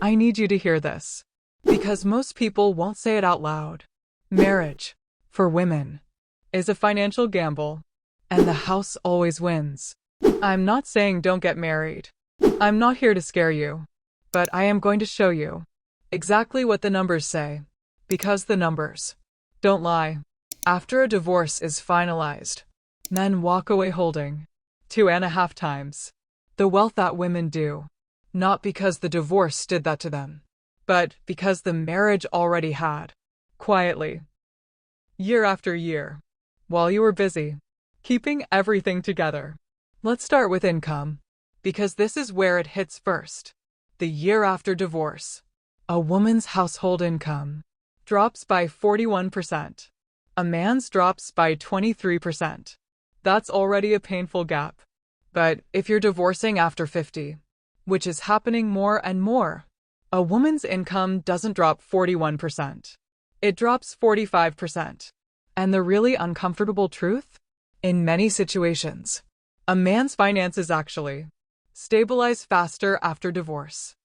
I need you to hear this. Because most people won't say it out loud. Marriage, for women, is a financial gamble, and the house always wins. I'm not saying don't get married. I'm not here to scare you. But I am going to show you exactly what the numbers say. Because the numbers don't lie. After a divorce is finalized, men walk away holding 2.5 times the wealth that women do. Not because the divorce did that to them, but because the marriage already had. Quietly. Year after year. While you were busy keeping everything together. Let's start with income. Because this is where it hits first. The year after divorce. A woman's household income drops by 41%. A man's drops by 23%. That's already a painful gap. But if you're divorcing after 50, which is happening more and more, a woman's income doesn't drop 41%. It drops 45%. And the really uncomfortable truth? In many situations, a man's finances actually stabilize faster after divorce.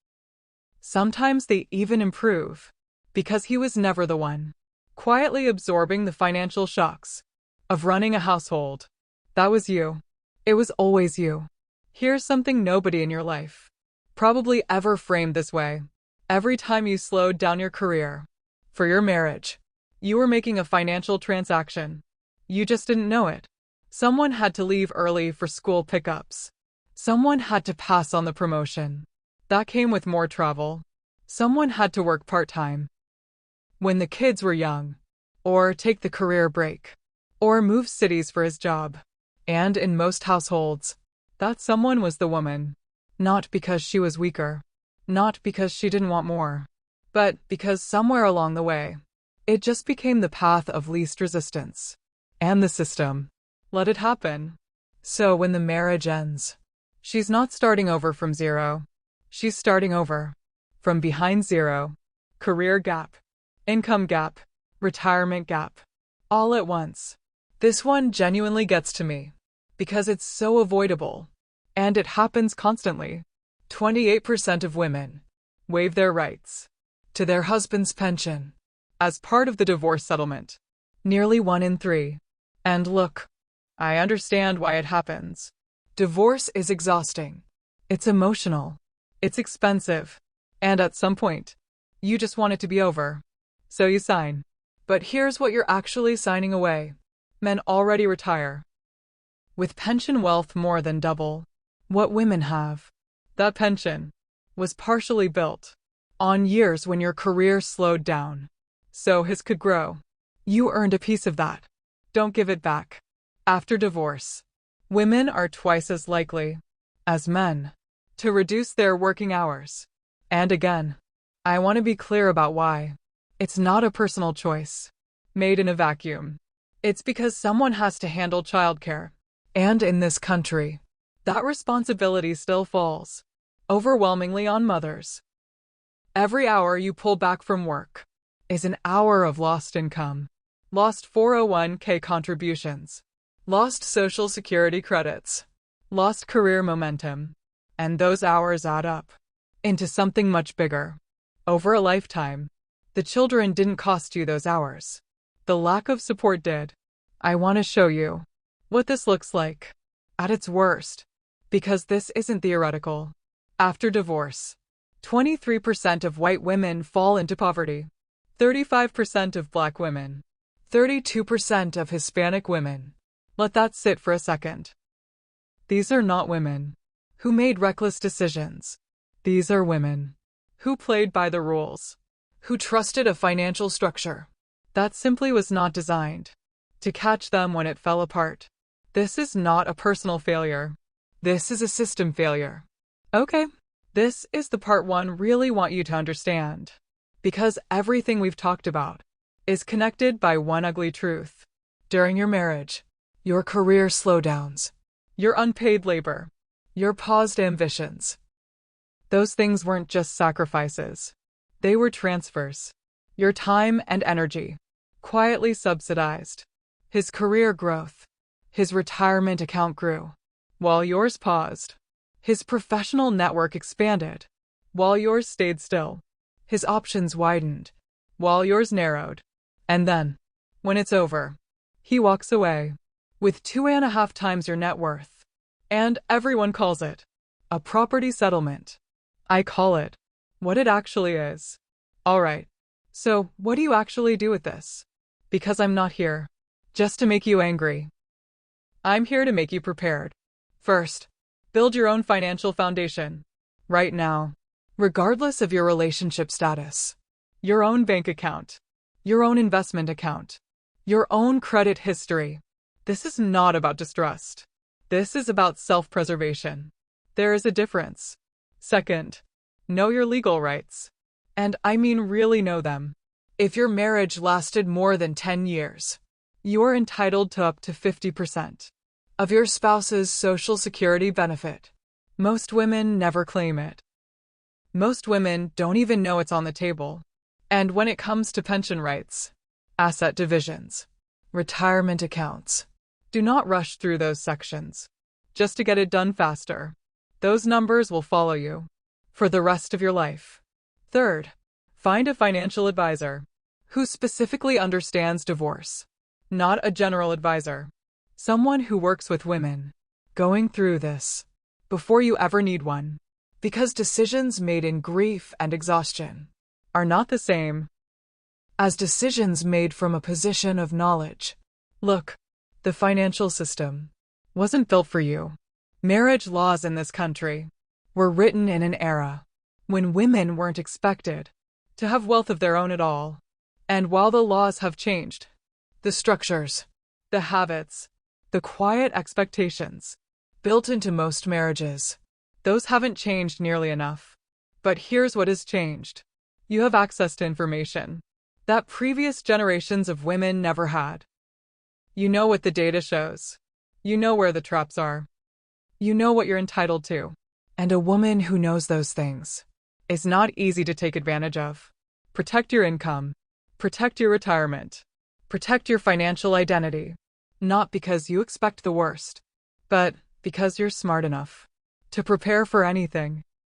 Sometimes they even improve, because he was never the one quietly absorbing the financial shocks of running a household. That was you. It was always you. Here's something nobody in your life probably ever framed this way. Every time you slowed down your career for your marriage, you were making a financial transaction. You just didn't know it. Someone had to leave early for school pickups. Someone had to pass on the promotion. That came with more travel. Someone had to work part-time when the kids were young, or take the career break, or move cities for his job. And in most households, that someone was the woman. Not because she was weaker, not because she didn't want more, but because somewhere along the way, it just became the path of least resistance. And the system let it happen. So when the marriage ends, she's not starting over from zero. She's starting over from behind zero. Career gap, income gap, retirement gap, all at once. This one genuinely gets to me because it's so avoidable, and it happens constantly. 28% of women waive their rights to their husband's pension as part of the divorce settlement. Nearly 1 in 3. And look, I understand why it happens. Divorce is exhausting. It's emotional. It's expensive. And at some point, you just want it to be over. So you sign. But here's what you're actually signing away. Men already retire with pension wealth more than double what women have. That pension was partially built on years when your career slowed down, so his could grow. You earned a piece of that. Don't give it back. After divorce, women are twice as likely as men to reduce their working hours. And again, I want to be clear about why. It's not a personal choice made in a vacuum. It's because someone has to handle childcare. And in this country, that responsibility still falls overwhelmingly on mothers. Every hour you pull back from work is an hour of lost income, lost 401k contributions, lost Social Security credits, lost career momentum, and those hours add up into something much bigger. Over a lifetime, the children didn't cost you those hours. The lack of support did. I want to show you what this looks like at its worst, because this isn't theoretical. After divorce, 23% of white women fall into poverty, 35% of black women, 32% of Hispanic women. Let that sit for a second. These are not women who made reckless decisions. These are women who played by the rules, who trusted a financial structure that simply was not designed to catch them when it fell apart. This is not a personal failure. This is a system failure. Okay, this is the part one really want you to understand, because everything we've talked about is connected by one ugly truth. During your marriage, your career slowdowns, your unpaid labor, your paused ambitions. Those things weren't just sacrifices. They were transfers. Your time and energy, quietly subsidized. His career growth, his retirement account grew, while yours paused. His professional network expanded, while yours stayed still. His options widened, while yours narrowed. And then, when it's over, he walks away with 2.5 times your net worth. And everyone calls it a property settlement. I call it what it actually is. Alright, so what do you actually do with this? Because I'm not here just to make you angry. I'm here to make you prepared. First, build your own financial foundation. Right now, regardless of your relationship status, your own bank account, your own investment account, your own credit history. This is not about distrust. This is about self-preservation. There is a difference. Second, know your legal rights. And I mean really know them. If your marriage lasted more than 10 years, you are entitled to up to 50% of your spouse's Social Security benefit. Most women never claim it. Most women don't even know it's on the table. And when it comes to pension rights, asset divisions, retirement accounts, do not rush through those sections just to get it done faster. Those numbers will follow you for the rest of your life. Third, find a financial advisor who specifically understands divorce, not a general advisor. Someone who works with women going through this before you ever need one. Because decisions made in grief and exhaustion are not the same as decisions made from a position of knowledge. Look, the financial system wasn't built for you. Marriage laws in this country were written in an era when women weren't expected to have wealth of their own at all. And while the laws have changed, the structures, the habits, the quiet expectations built into most marriages, those haven't changed nearly enough. But here's what has changed. You have access to information that previous generations of women never had. You know what the data shows. You know where the traps are. You know what you're entitled to. And a woman who knows those things is not easy to take advantage of. Protect your income. Protect your retirement. Protect your financial identity. Not because you expect the worst, but because you're smart enough to prepare for anything.